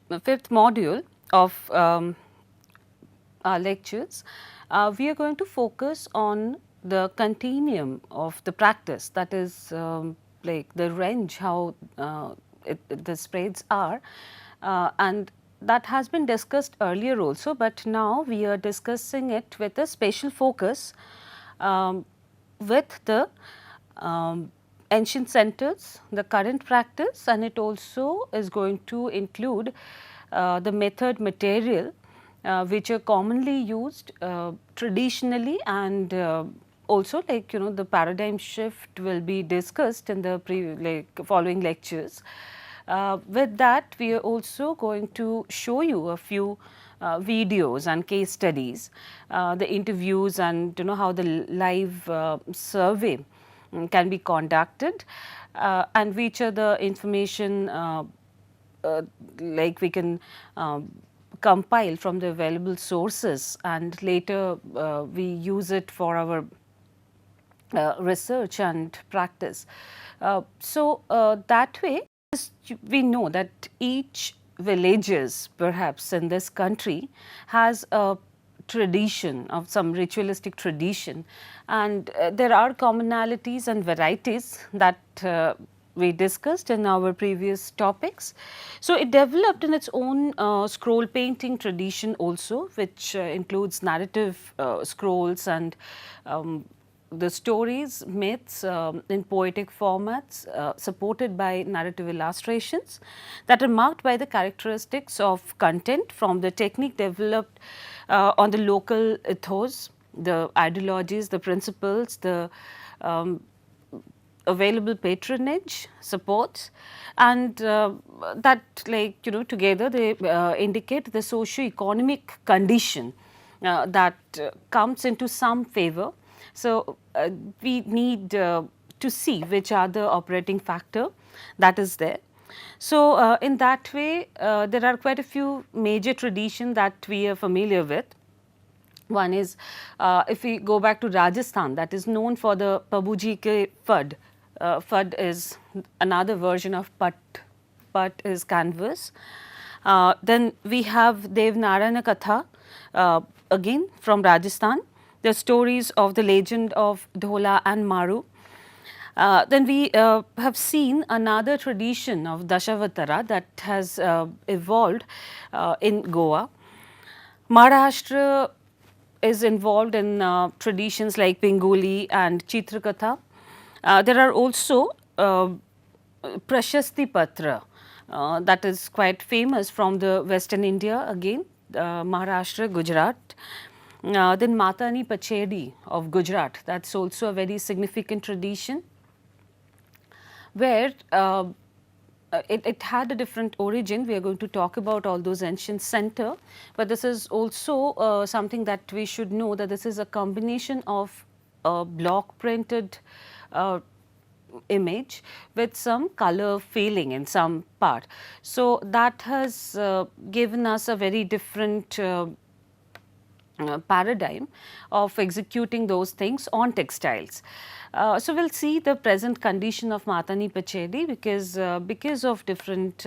the fifth module of our lectures, we are going to focus on the continuum of the practice, that is like the range how the spreads are, and that has been discussed earlier also, but now we are discussing it with a special focus with the ancient centers, the current practice, and it also is going to include the method material which are commonly used traditionally, and also like the paradigm shift will be discussed in the following lectures. With that, we are also going to show you a few videos and case studies, the interviews, and how the live survey can be conducted, and which are the information like we can compile from the available sources, and later we use it for our research and practice. That way we know that each villages perhaps in this country has a tradition of some ritualistic tradition, and there are commonalities and varieties that we discussed in our previous topics. So, it developed in its own scroll painting tradition also, which includes narrative scrolls and the stories, myths in poetic formats supported by narrative illustrations that are marked by the characteristics of content from the technique developed on the local ethos, the ideologies, the principles, the available patronage, supports, and that together they indicate the socio-economic condition that comes into some favor. So, we need to see which are the operating factor that is there. So, in that way there are quite a few major traditions that we are familiar with. One is if we go back to Rajasthan, that is known for the Pabuji ke Fad. Fad is another version of Pat. Pat is canvas. Then we have Devanarayana Katha, again from Rajasthan, the stories of the legend of Dhola and Maru. Then we have seen another tradition of Dashavatara that has evolved in Goa. Maharashtra is involved in traditions like Bengali and Chitrakatha. There are also Prashasti Patra that is quite famous from the Western India, again Maharashtra, Gujarat. Then Matani Pachedi of Gujarat, that is also a very significant tradition, where it had a different origin. We are going to talk about all those ancient center, but this is also something that we should know, that this is a combination of a block printed image with some color feeling in some part. So, that has given us a very different paradigm of executing those things on textiles. So, we will see the present condition of Matani Pachedi because of different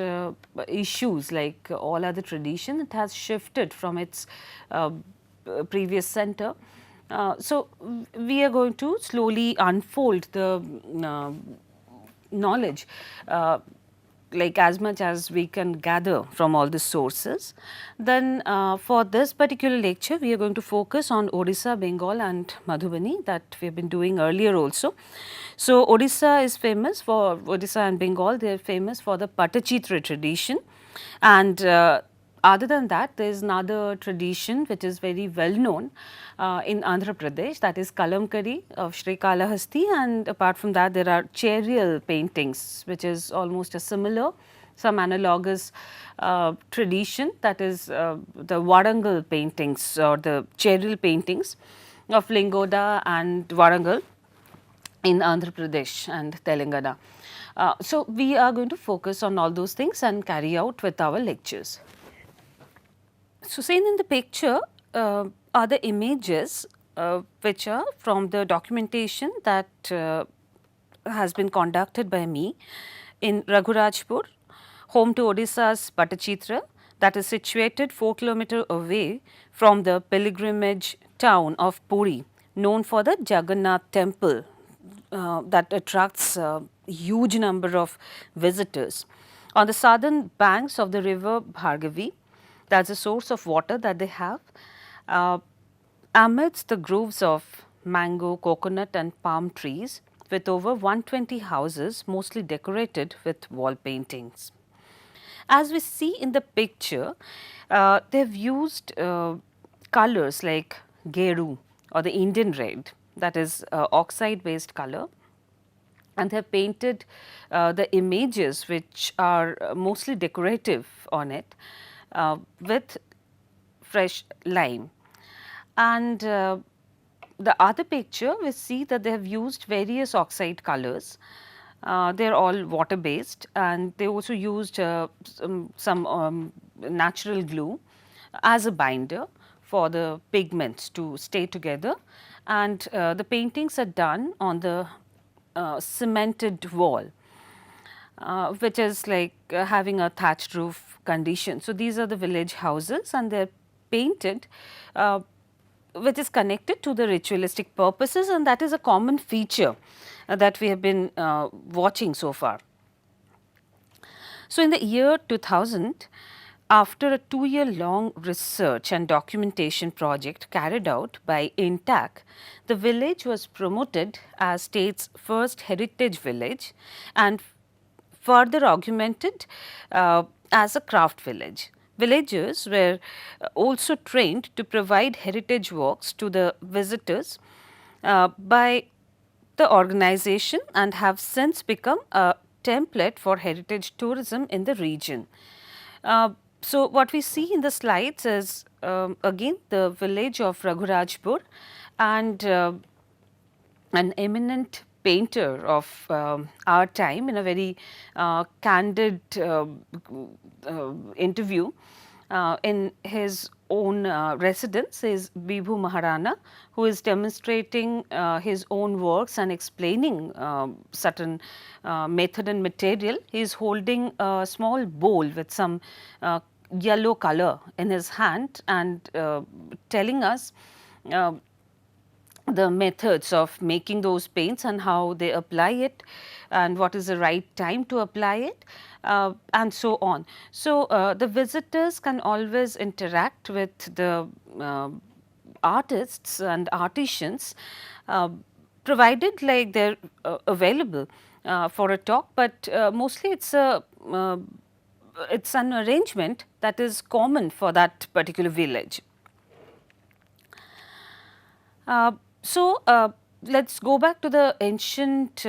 issues like all other tradition, it has shifted from its previous center. So, we are going to slowly unfold the knowledge like as much as we can gather from all the sources. Then for this particular lecture, we are going to focus on Odisha, Bengal and Madhubani, that we have been doing earlier also. So, Odisha is famous for, Odisha and Bengal, they are famous for the Patachitra tradition, and other than that, there is another tradition which is very well known in Andhra Pradesh, that is Kalamkari of Sri Kalahasti, and apart from that there are charial paintings, which is almost a similar, some analogous tradition, that is the Warangal paintings or the charial paintings of Lingoda and Warangal in Andhra Pradesh and Telangana. So, we are going to focus on all those things and carry out with our lectures. So, seen in the picture are the images which are from the documentation that has been conducted by me in Raghurajpur, home to Odisha's Patachitra, that is situated 4 kilometers away from the pilgrimage town of Puri, known for the Jagannath temple that attracts a huge number of visitors. On the southern banks of the river Bhargavi, that's a source of water that they have. Uh, Amidst the groves of mango, coconut and palm trees, with over 120 houses mostly decorated with wall paintings. As we see in the picture, they have used colors like geru or the Indian red, that is oxide based color, and they have painted the images which are mostly decorative on it with fresh lime. And the other picture, we see that they have used various oxide colors. They are all water based, and they also used some natural glue as a binder for the pigments to stay together. And the paintings are done on the cemented wall, which is like having a thatched roof condition. So, these are the village houses and they are painted which is connected to the ritualistic purposes, and that is a common feature that we have been watching so far. So, in the year 2000, after a 2-year long research and documentation project carried out by INTAC, the village was promoted as state's first heritage village and further augmented as a craft village. Villagers were also trained to provide heritage walks to the visitors by the organization and have since become a template for heritage tourism in the region. So, what we see in the slides is again the village of Raghurajpur, and an eminent painter of our time in a very candid interview in his own residence is Bibhu Maharana, who is demonstrating his own works and explaining certain method and material. He is holding a small bowl with some yellow color in his hand and telling us the methods of making those paints and how they apply it and what is the right time to apply it and so on. So, the visitors can always interact with the artists and artisans provided like they are available for a talk, but mostly it's an arrangement that is common for that particular village. Let us go back to the ancient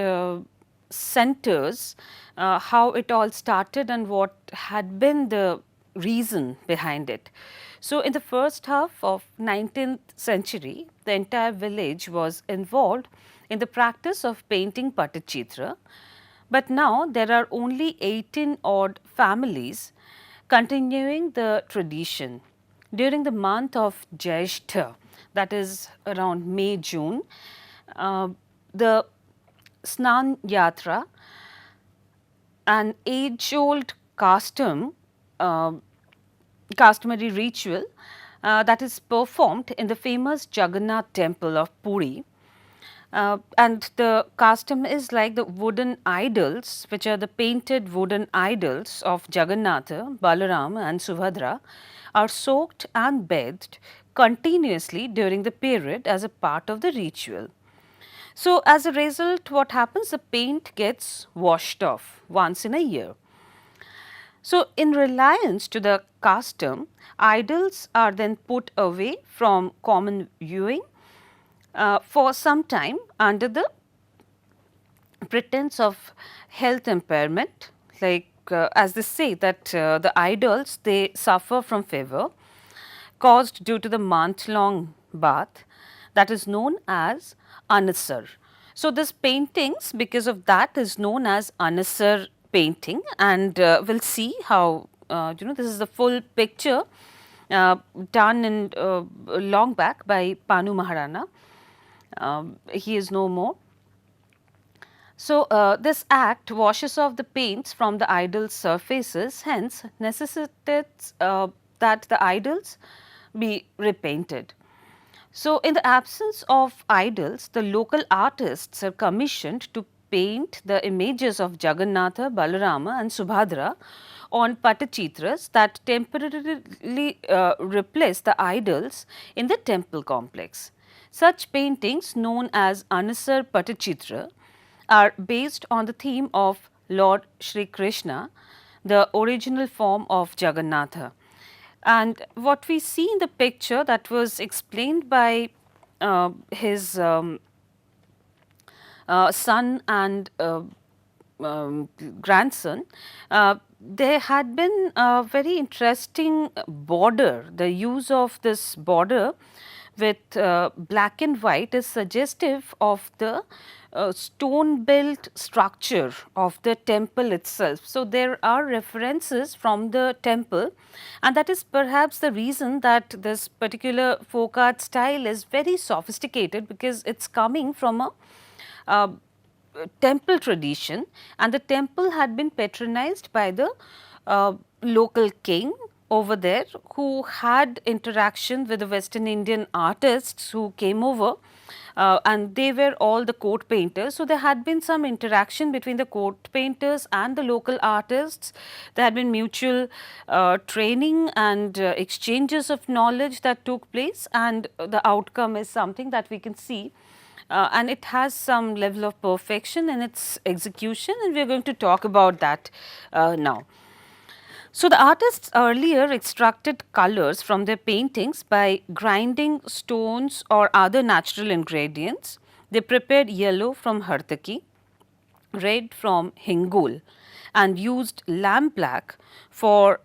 centers, how it all started and what had been the reason behind it. So, in the first half of 19th century, the entire village was involved in the practice of painting Patachitra, but now there are only 18 odd families continuing the tradition. During the month of Jyeshtha, that is around May, June, the Snan Yatra, an age-old customary ritual that is performed in the famous Jagannath temple of Puri. And the custom is like the wooden idols, which are the painted wooden idols of Jagannatha, Balaram and Subhadra, are soaked and bathed continuously during the period as a part of the ritual. So, as a result, what happens? The paint gets washed off once in a year. So, in reliance to the custom, idols are then put away from common viewing for some time under the pretense of health impairment, like as they say that the idols, they suffer from fever caused due to the month-long bath that is known as anasar. So, this paintings, because of that, is known as anasar painting, and we will see how this is the full picture done in long back by Panu Maharana. He is no more. So, this act washes off the paints from the idol's surfaces, hence necessitates that the idols be repainted. So, in the absence of idols, the local artists are commissioned to paint the images of Jagannatha, Balarama and Subhadra on patachitras that temporarily replace the idols in the temple complex. Such paintings, known as Anusar Patachitra, are based on the theme of Lord Shri Krishna, the original form of Jagannatha. And what we see in the picture that was explained by his son and grandson, there had been a very interesting border. The use of this border with black and white is suggestive of the stone built structure of the temple itself. So, there are references from the temple, and that is perhaps the reason that this particular folk art style is very sophisticated, because it is coming from a temple tradition, and the temple had been patronized by the local king over there, who had interaction with the Western Indian artists who came over, and they were all the court painters. So, there had been some interaction between the court painters and the local artists. There had been mutual training and exchanges of knowledge that took place, and the outcome is something that we can see. And it has some level of perfection in its execution, and we are going to talk about that now. So, the artists earlier extracted colors from their paintings by grinding stones or other natural ingredients. They prepared yellow from hartaki, red from hingul, and used lamp black for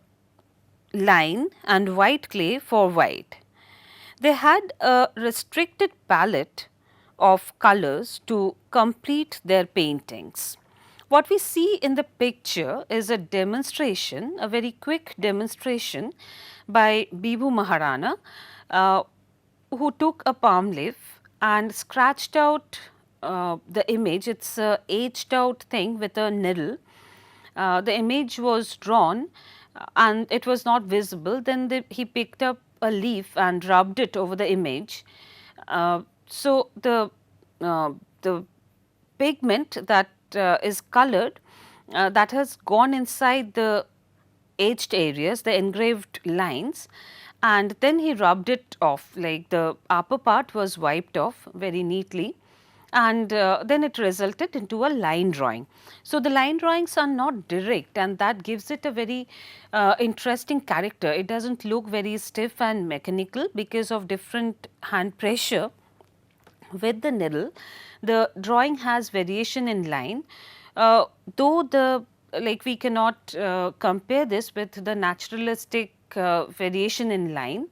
line and white clay for white. They had a restricted palette of colors to complete their paintings. What we see in the picture is a demonstration, a very quick demonstration by Bibhu Maharana, uh, who took a palm leaf and scratched out the image. It's a aged out thing with a needle. The image was drawn and it was not visible. Then he picked up a leaf and rubbed it over the image. So, the pigment that is colored, that has gone inside the etched areas, the engraved lines, and then he rubbed it off, like the upper part was wiped off very neatly, and then it resulted into a line drawing. So, the line drawings are not direct, and that gives it a very interesting character. It does not look very stiff and mechanical because of different hand pressure with the needle. The drawing has variation in line, though the, like, we cannot compare this with the naturalistic variation in line.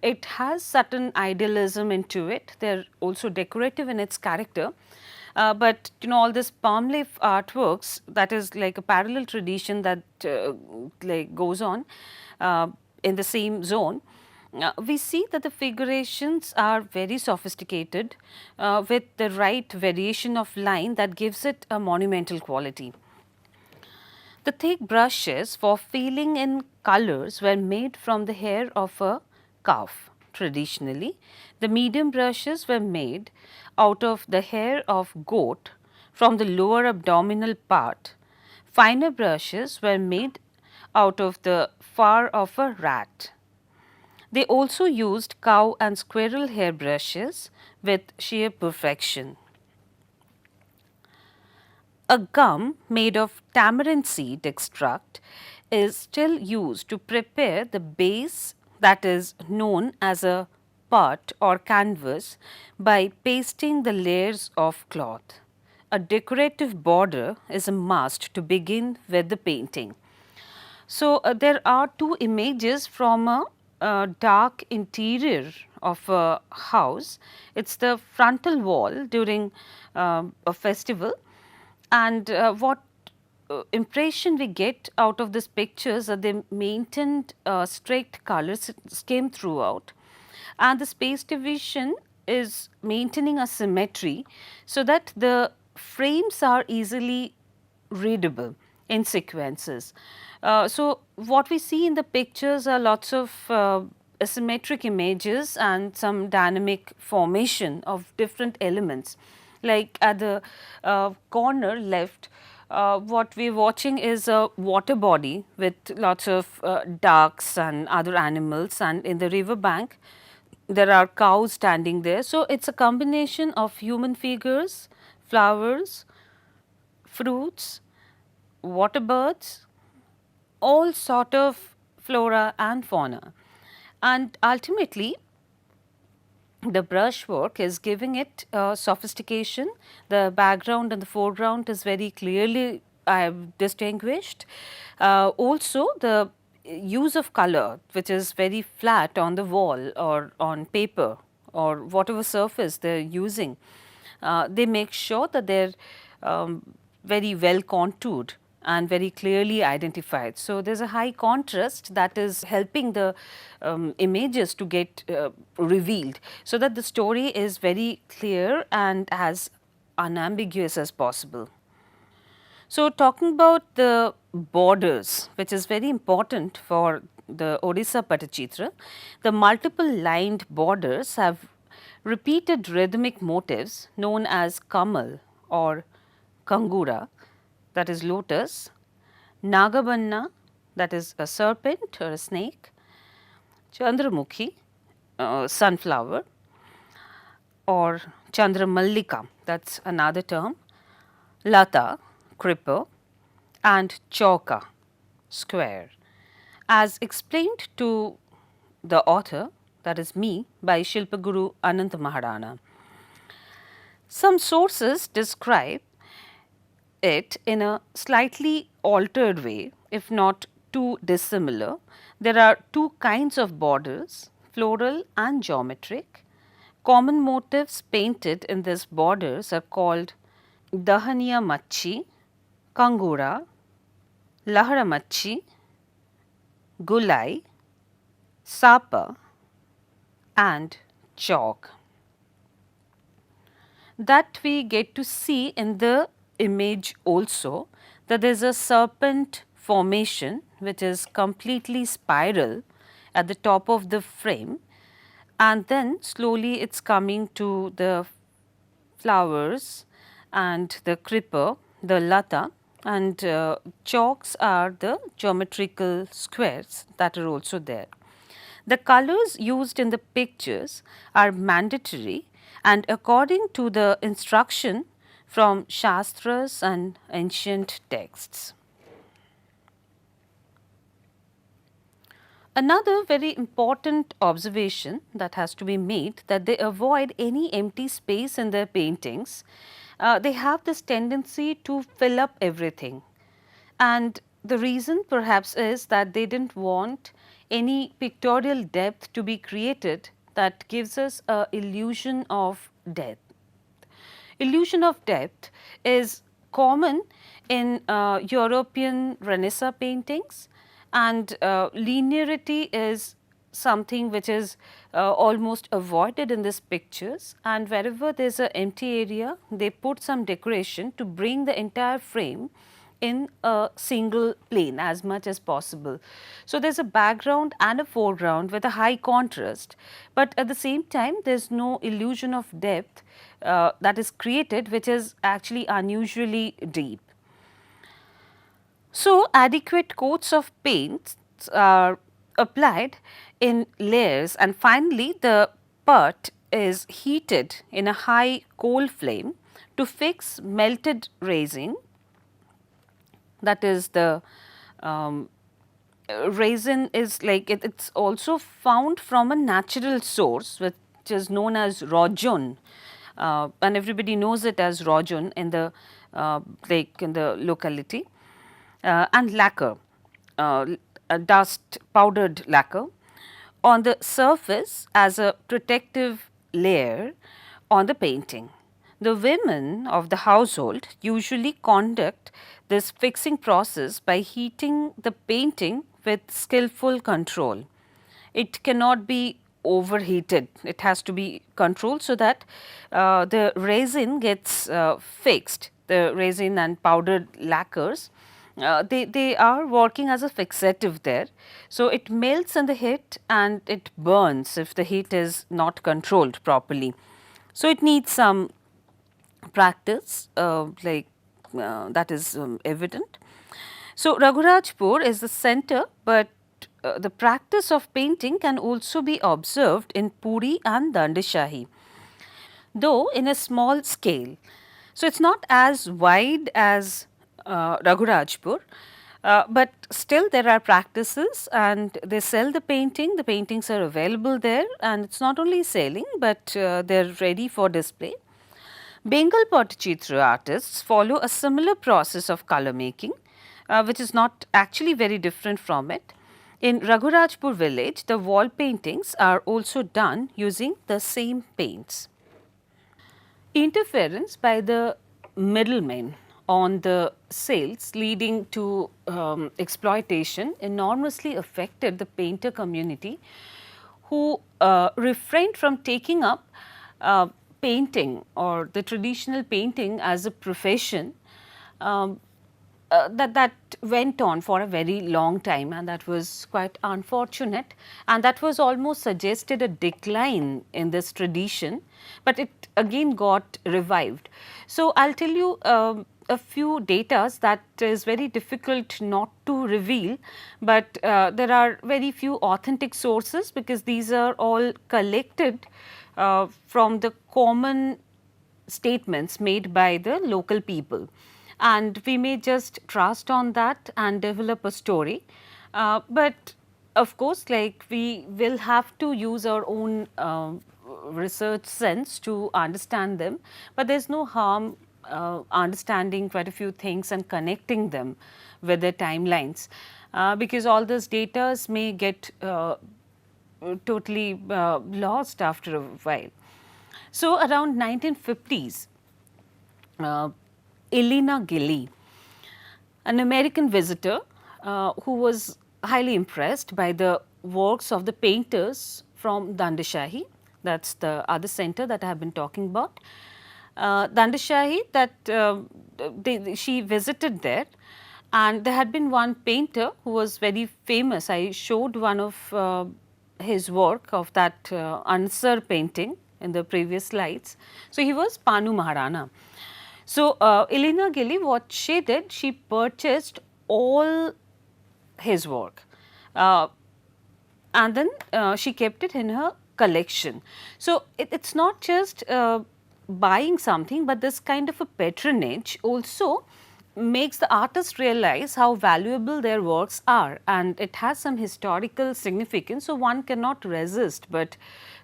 It has certain idealism into it. They are also decorative in its character. But all this palm leaf artworks, that is like a parallel tradition that like goes on in the same zone. We see that the figurations are very sophisticated with the right variation of line that gives it a monumental quality. The thick brushes for filling in colors were made from the hair of a calf traditionally. The medium brushes were made out of the hair of goat from the lower abdominal part. Finer brushes were made out of the fur of a rat. They also used cow and squirrel hair brushes with sheer perfection. A gum made of tamarind seed extract is still used to prepare the base, that is known as a pot or canvas, by pasting the layers of cloth. A decorative border is a must to begin with the painting. So, there are two images from a dark interior of a house. It is the frontal wall during a festival, and what impression we get out of these pictures are they maintained strict color scheme throughout, and the space division is maintaining a symmetry, so that the frames are easily readable in sequences. So, what we see in the pictures are lots of asymmetric images and some dynamic formation of different elements. Like at the corner left, what we are watching is a water body with lots of ducks and other animals, and in the river bank there are cows standing there. So, it is a combination of human figures, flowers, fruits, water birds, all sort of flora and fauna. And ultimately, the brushwork is giving it sophistication. The background and the foreground is very clearly distinguished. Also, the use of color, which is very flat on the wall or on paper or whatever surface they are using, they make sure that they are very well contoured and very clearly identified. So, there is a high contrast that is helping the images to get revealed, so that the story is very clear and as unambiguous as possible. So, talking about the borders, which is very important for the Odisha Patachitra, the multiple lined borders have repeated rhythmic motifs known as kamal or kangura, that is lotus, nagabanna, that is a serpent or a snake, chandramukhi, sunflower, or chandramallika, that is another term, lata, creeper, and chauka, square. As explained to the author, that is me, by Shilpaguru Ananta Maharana. Some sources describe it in a slightly altered way, if not too dissimilar. There are two kinds of borders, floral and geometric. Common motifs painted in these borders are called Dahaniya Machi, Kangura, Lahara Machi, Gulai, Sapa, and chalk. That we get to see in the image also, that there is a serpent formation which is completely spiral at the top of the frame, and then slowly it is coming to the flowers and the creeper, the lata, and chalks are the geometrical squares that are also there. The colors used in the pictures are mandatory, and according to the instruction from Shastras and ancient texts. Another very important observation that has to be made, that they avoid any empty space in their paintings. They have this tendency to fill up everything, and the reason perhaps is that they did not want any pictorial depth to be created that gives us a illusion of depth. Illusion of depth is common in European Renaissance paintings, and linearity is something which is almost avoided in these pictures, and wherever there is an empty area, they put some decoration to bring the entire frame in a single plane as much as possible. So, there is a background and a foreground with a high contrast, but at the same time there is no illusion of depth that is created, which is actually unusually deep. So, adequate coats of paints are applied in layers, and finally the part is heated in a high coal flame to fix melted resin, that is the resin is like it's also found from a natural source which is known as rojon, and everybody knows it as rojon in the like in the locality, and lacquer, a dust powdered lacquer on the surface as a protective layer on the painting. The women of the household usually conduct this fixing process by heating the painting with skillful control. It cannot be overheated. It has to be controlled so that the resin gets fixed. The resin and powdered lacquers, they are working as a fixative there. So, it melts in the heat and it burns if the heat is not controlled properly. So, it needs some practice that is evident. So, Raghurajpur is the center, but the practice of painting can also be observed in Puri and Dandashahi, though in a small scale. So, it is not as wide as Raghurajpur, but still there are practices and they sell the paintings are available there, and it is not only selling, but they are ready for display. Bengal Pattachitra artists follow a similar process of color making, which is not actually very different from it. In Raghurajpur village, the wall paintings are also done using the same paints. Interference by the middlemen on the sales leading to exploitation enormously affected the painter community, who refrained from taking up painting or the traditional painting as a profession. That went on for a very long time, and that was quite unfortunate, and that was almost suggested a decline in this tradition, but it again got revived. So, I will tell you a few datas that is very difficult not to reveal, but there are very few authentic sources because these are all collected from the common statements made by the local people, and we may just trust on that and develop a story. But of course, like we will have to use our own research sense to understand them, but there is no harm understanding quite a few things and connecting them with the timelines, because all those data may get totally lost after a while. So, around 1950s, Elena Gilly, an American visitor who was highly impressed by the works of the painters from Dandashahi, that is the other center that I have been talking about. Dandashahi, she visited there, and there had been one painter who was very famous. I showed one of his work of that Ansar painting in the previous slides. So, he was Panu Maharana. So, Elena Gilly, what she did, she purchased all his work and then she kept it in her collection. So, it is not just buying something, but this kind of a patronage also makes the artist realize how valuable their works are, and it has some historical significance. So, one cannot resist but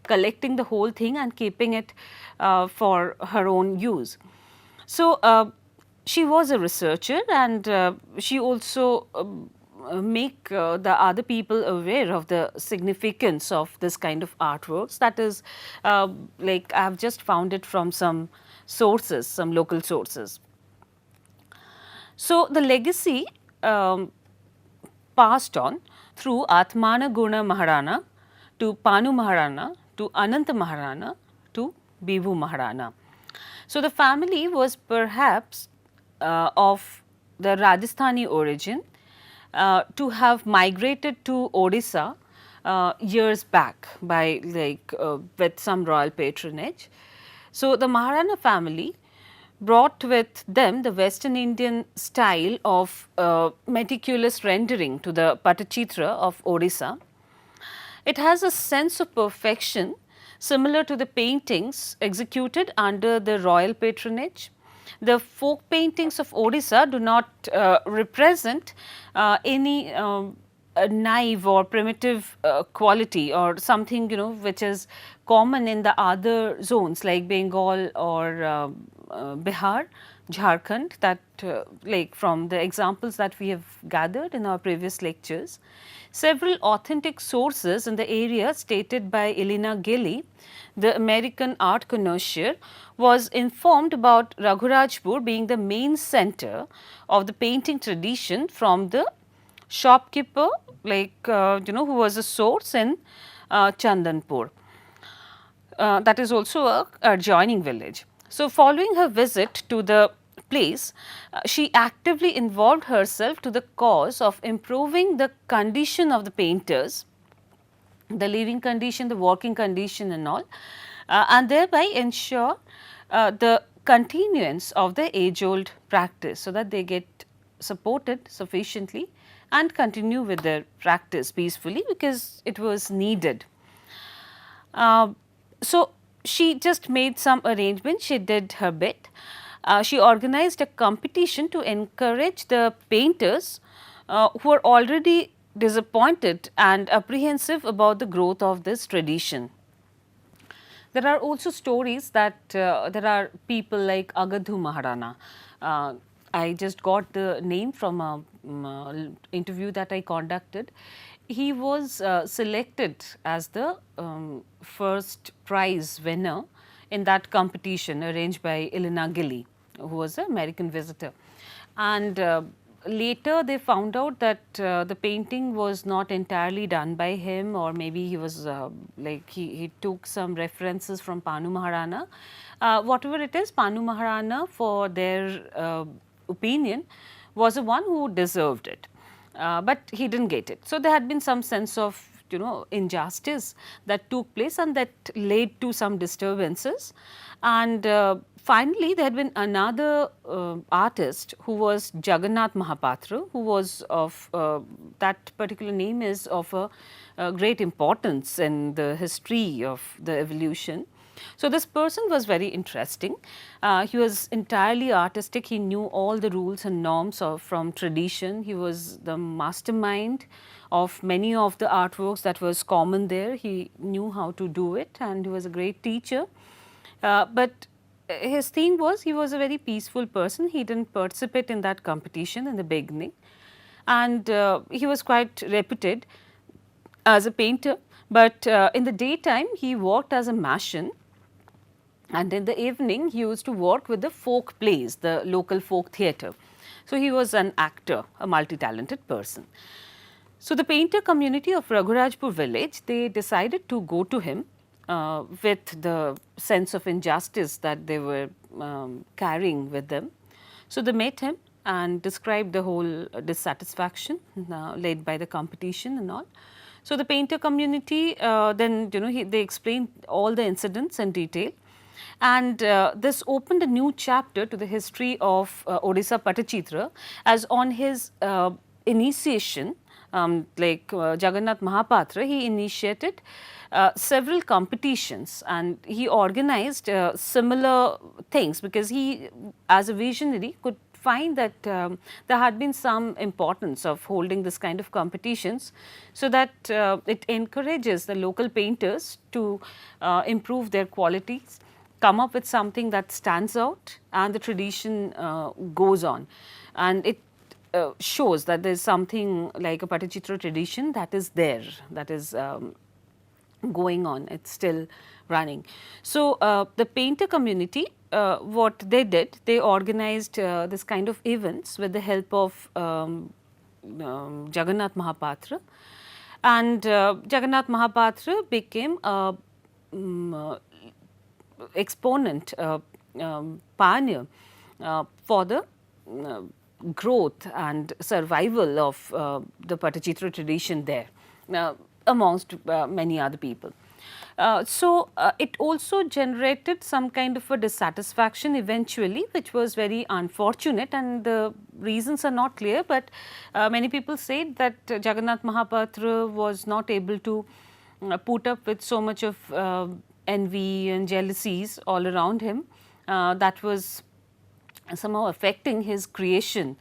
collecting the whole thing and keeping it for her own use. So, she was a researcher, and she also make the other people aware of the significance of this kind of artworks. That is like I have just found it from some sources, some local sources. So, the legacy passed on through Atmana Guna Maharana to Panu Maharana to Ananta Maharana to Bibu Maharana. So, the family was perhaps of the Rajasthani origin to have migrated to Odisha years back by with some royal patronage. So, the Maharana family brought with them the Western Indian style of meticulous rendering to the Pattachitra of Odisha. It has a sense of perfection similar to the paintings executed under the royal patronage. The folk paintings of Odisha do not represent any naive or primitive quality or something which is common in the other zones like Bengal or Bihar, Jharkhand, that like from the examples that we have gathered in our previous lectures. Several authentic sources in the area stated by Elena Gilly, the American art connoisseur, was informed about Raghurajpur being the main center of the painting tradition from the shopkeeper who was a source in Chandanpur. That is also a adjoining village. So, following her visit to the place, she actively involved herself to the cause of improving the condition of the painters, the living condition, the working condition and all, and thereby ensure the continuance of the age old practice, so that they get supported sufficiently and continue with their practice peacefully, because it was needed. Uh, so, she just made some arrangements, she did her bit. She organized a competition to encourage the painters who are already disappointed and apprehensive about the growth of this tradition. There are also stories that there are people like Agadhu Maharana. Uh, I just got the name from a interview that I conducted. He was selected as the first prize winner in that competition arranged by Elena Gilly, who was an American visitor. And later they found out that the painting was not entirely done by him, or maybe he was like he took some references from Panu Maharana. Whatever it is, Panu Maharana, for their opinion, was the one who deserved it. But he didn't get it. So, there had been some sense of injustice that took place, and that led to some disturbances. And finally, there had been another artist who was Jagannath Mahapatra, who was of that particular name is of a great importance in the history of the evolution. So, this person was very interesting. He was entirely artistic. He knew all the rules and norms from tradition. He was the mastermind of many of the artworks that was common there. He knew how to do it, and he was a great teacher. But his thing was, he was a very peaceful person. He didn't participate in that competition in the beginning, and he was quite reputed as a painter. But in the daytime, he worked as a machin, and in the evening he used to work with the folk plays, the local folk theatre. So, he was an actor, a multi-talented person. So, the painter community of Raghurajpur village, they decided to go to him with the sense of injustice that they were carrying with them. So, they met him and described the whole dissatisfaction led by the competition and all. So, the painter community then they explained all the incidents in detail, and this opened a new chapter to the history of Odisha Patachitra, as on his initiation, Jagannath Mahapatra, he initiated several competitions, and he organized similar things, because he, as a visionary, could find that there had been some importance of holding this kind of competitions, so that it encourages the local painters to improve their qualities, come up with something that stands out, and the tradition goes on. And it shows that there is something like a Patachitra tradition that is there, that is going on, it is still running. So, the painter community, what they did, they organized this kind of events with the help of Jagannath Mahapatra, and Jagannath Mahapatra became a exponent, pioneer for the growth and survival of the Patachitra tradition there, amongst many other people. So, it also generated some kind of a dissatisfaction eventually, which was very unfortunate, and the reasons are not clear, but many people said that Jagannath Mahapatra was not able to put up with so much of envy and jealousies all around him. That was somehow affecting his creation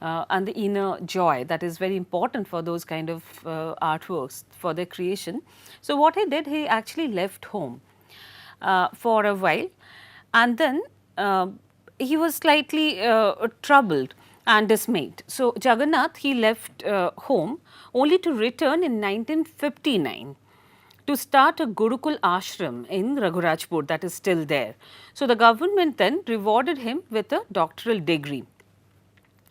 and the inner joy that is very important for those kind of artworks, for their creation. So, what he did, he actually left home for a while, and then he was slightly troubled and dismayed. So, Jagannath, he left home only to return in 1959 to start a Gurukul ashram in Raghurajpur, that is still there. So, the government then rewarded him with a doctoral degree,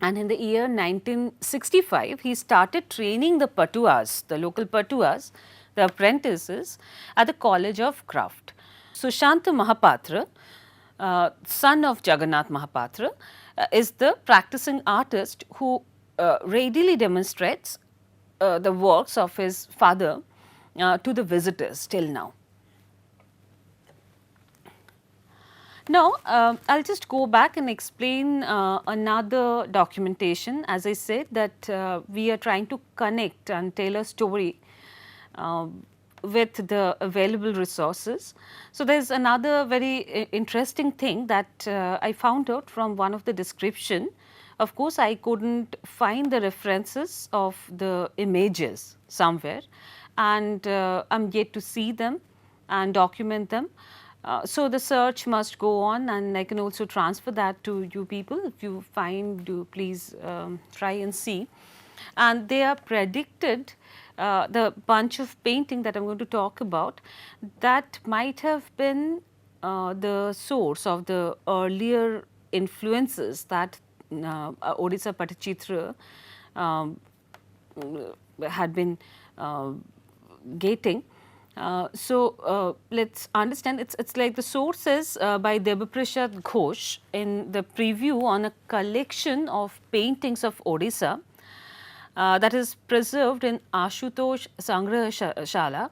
and in the year 1965 he started training the patuas, the local patuas, the apprentices at the College of Craft. Sushanta Mahapatra, son of Jagannath Mahapatra, is the practicing artist who readily demonstrates the works of his father to the visitors till now. Now, I'll just go back and explain another documentation. As I said that we are trying to connect and tell a story with the available resources. So, there is another very interesting thing that I found out from one of the description. Of course, I could not find the references of the images somewhere, and I am yet to see them and document them. So, the search must go on, and I can also transfer that to you people. If you find, do please try and see. And they are predicted, the bunch of painting that I am going to talk about, that might have been the source of the earlier influences that Odisha Patachitra had been getting. Let us understand, it's like the sources by Debaprasad Ghosh in the preview on a collection of paintings of Odisha that is preserved in Ashutosh Sangrahashala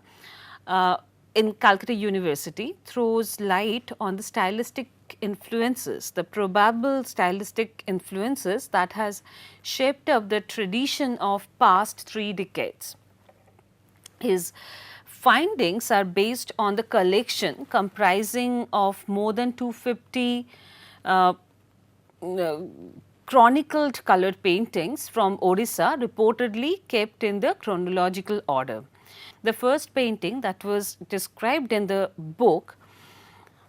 in Calcutta University, throws light on the stylistic influences, the probable stylistic influences that has shaped up the tradition of past 3 decades. His findings are based on the collection comprising of more than 250 chronicled colored paintings from Odisha, reportedly kept in the chronological order. The first painting that was described in the book,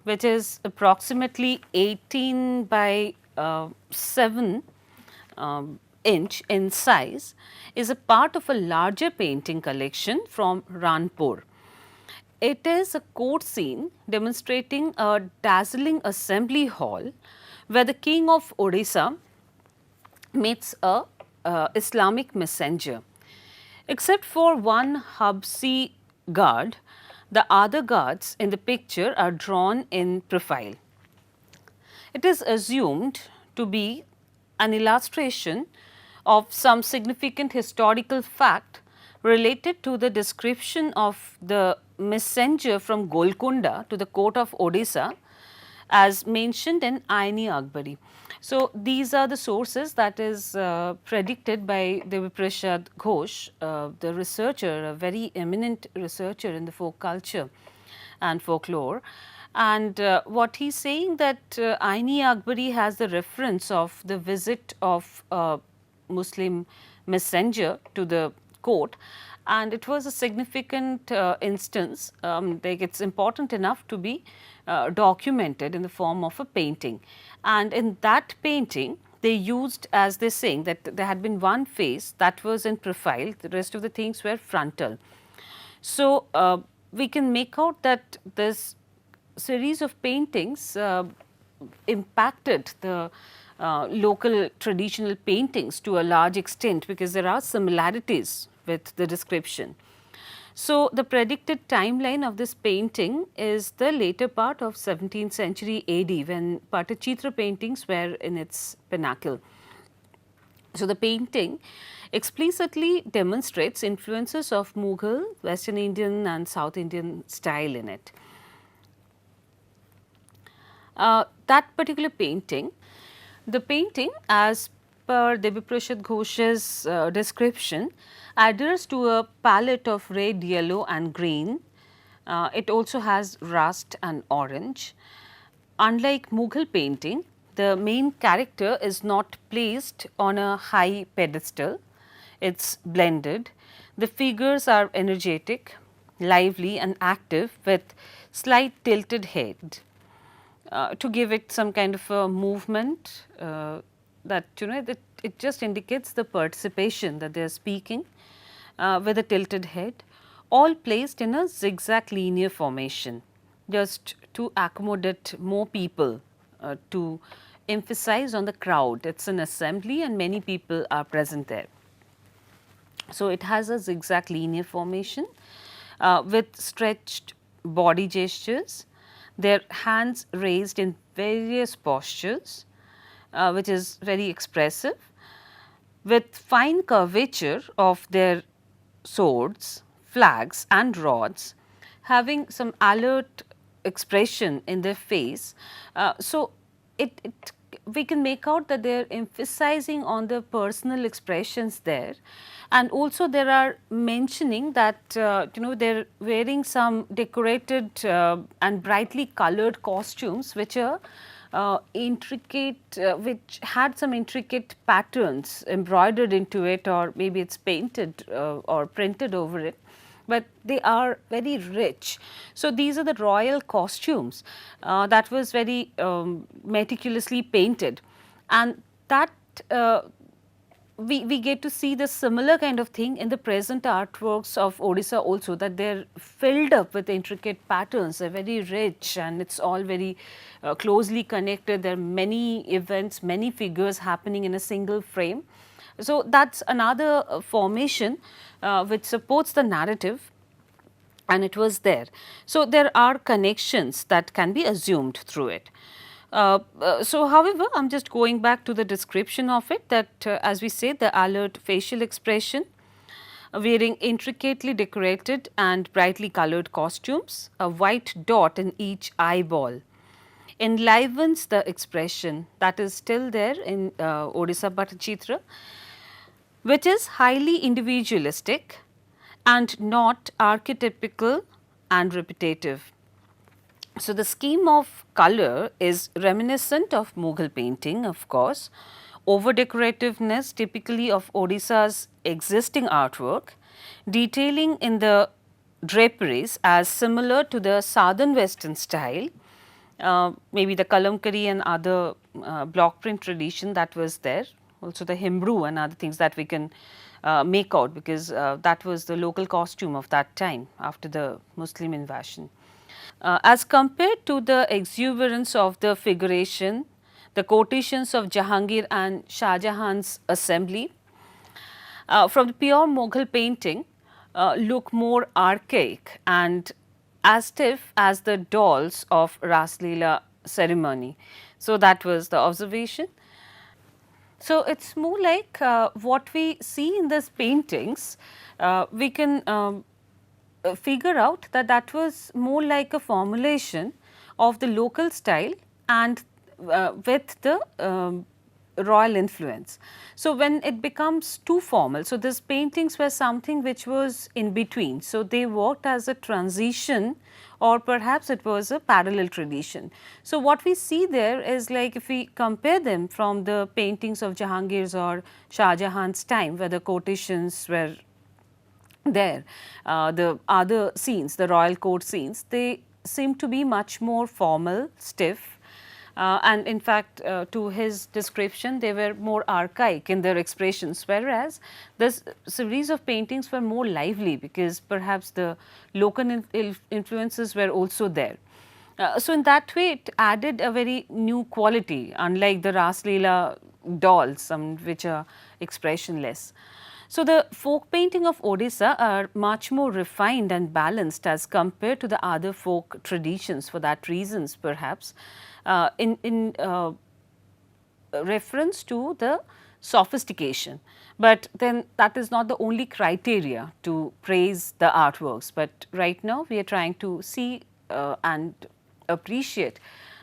which is approximately 18 by 7 inch in size, is a part of a larger painting collection from Ranpur. It is a court scene demonstrating a dazzling assembly hall where the king of Odisha meets a Islamic messenger. Except for one Habsi guard, the other guards in the picture are drawn in profile. It is assumed to be an illustration of some significant historical fact related to the description of the messenger from Golconda to the court of Odisha as mentioned in Aini Akbari. So, these are the sources that is predicted by Debaprasad Ghosh, the researcher, a very eminent researcher in the folk culture and folklore. And what he is saying that Aini Akbari has the reference of the visit of a Muslim messenger to the court, and it was a significant instance, like it is important enough to be documented in the form of a painting. And in that painting, they used, as they are saying, that there had been one face that was in profile, the rest of the things were frontal. So, we can make out that this series of paintings impacted the local traditional paintings to a large extent, because there are similarities with the description. So, the predicted timeline of this painting is the later part of 17th century AD, when Patachitra paintings were in its pinnacle. So, the painting explicitly demonstrates influences of Mughal, Western Indian and South Indian style in it. That particular painting, the painting as per Debaprasad Ghosh's description, adheres to a palette of red, yellow and green. It also has rust and orange. Unlike Mughal painting, the main character is not placed on a high pedestal, it is blended. The figures are energetic, lively and active with slight tilted head. To give it some kind of a movement that that it just indicates the participation that they are speaking with a tilted head, all placed in a zigzag linear formation, just to accommodate more people, to emphasize on the crowd. It is an assembly and many people are present there. So, it has a zigzag linear formation. with stretched body gestures, their hands raised in various postures, which is very expressive, with fine curvature of their swords, flags and rods, having some alert expression in their face. So, it we can make out that they are emphasizing on the personal expressions there, and also there are mentioning that they are wearing some decorated and brightly colored costumes which are intricate, which had some intricate patterns embroidered into it, or maybe it's painted or printed over it, but they are very rich. So, these are the royal costumes that was very meticulously painted, and that we get to see the similar kind of thing in the present artworks of Odisha also, that they are filled up with intricate patterns, they are very rich and it is all very closely connected. There are many events, many figures happening in a single frame. So, that is another formation which supports the narrative, and it was there. So, there are connections that can be assumed through it. So, however, I am just going back to the description of it, that as we say, the alert facial expression, wearing intricately decorated and brightly colored costumes, a white dot in each eyeball, enlivens the expression that is still there in Odisha Bhattacharya, which is highly individualistic and not archetypical and repetitive. So, the scheme of color is reminiscent of Mughal painting, of course, over decorativeness typically of Odisha's existing artwork, detailing in the draperies as similar to the southern western style, maybe the kalamkari and other block print tradition that was there, also the hembru and other things that we can make out, because that was the local costume of that time after the Muslim invasion. As compared to the exuberance of the figuration, the quotations of Jahangir and Shah Jahan's assembly from the pure Mughal painting look more archaic and as stiff as the dolls of Ras Leela ceremony. So, that was the observation. So, it is more like what we see in these paintings, we can figure out that that was more like a formulation of the local style and with the royal influence. So, when it becomes too formal, so these paintings were something which was in between. So, they worked as a transition, or perhaps it was a parallel tradition. So, what we see there is, like, if we compare them from the paintings of Jahangir's or Shah Jahan's time, where the quotations were there, the other scenes, the royal court scenes, they seem to be much more formal, stiff, and in fact, to his description, they were more archaic in their expressions, whereas this series of paintings were more lively, because perhaps the local influences were also there. So, in that way, it added a very new quality, unlike the Ras Leela dolls, which are expressionless. So, the folk painting of Odisha are much more refined and balanced as compared to the other folk traditions, for that reasons perhaps, in reference to the sophistication. But then that is not the only criteria to praise the artworks, but right now we are trying to see and appreciate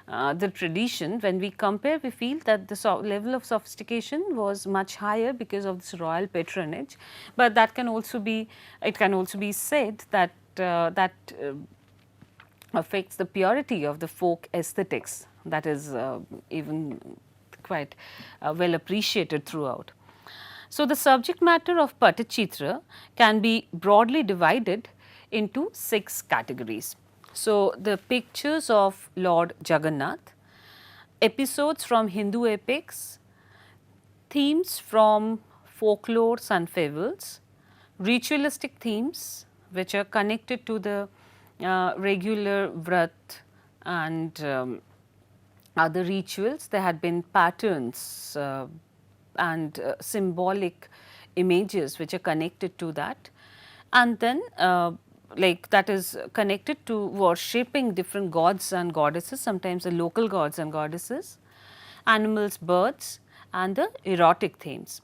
the tradition. When we compare, we feel that the level of sophistication was much higher because of this royal patronage, but that can also be, it can also be said that affects the purity of the folk aesthetics, that is even quite well appreciated throughout. So, the subject matter of Pattachitra can be broadly divided into 6 categories. So, the pictures of Lord Jagannath, episodes from Hindu epics, themes from folklores and fables, ritualistic themes which are connected to the regular vrat and other rituals. There had been patterns and symbolic images which are connected to that, and then like that is connected to worshipping different gods and goddesses, sometimes the local gods and goddesses, animals, birds, and the erotic themes.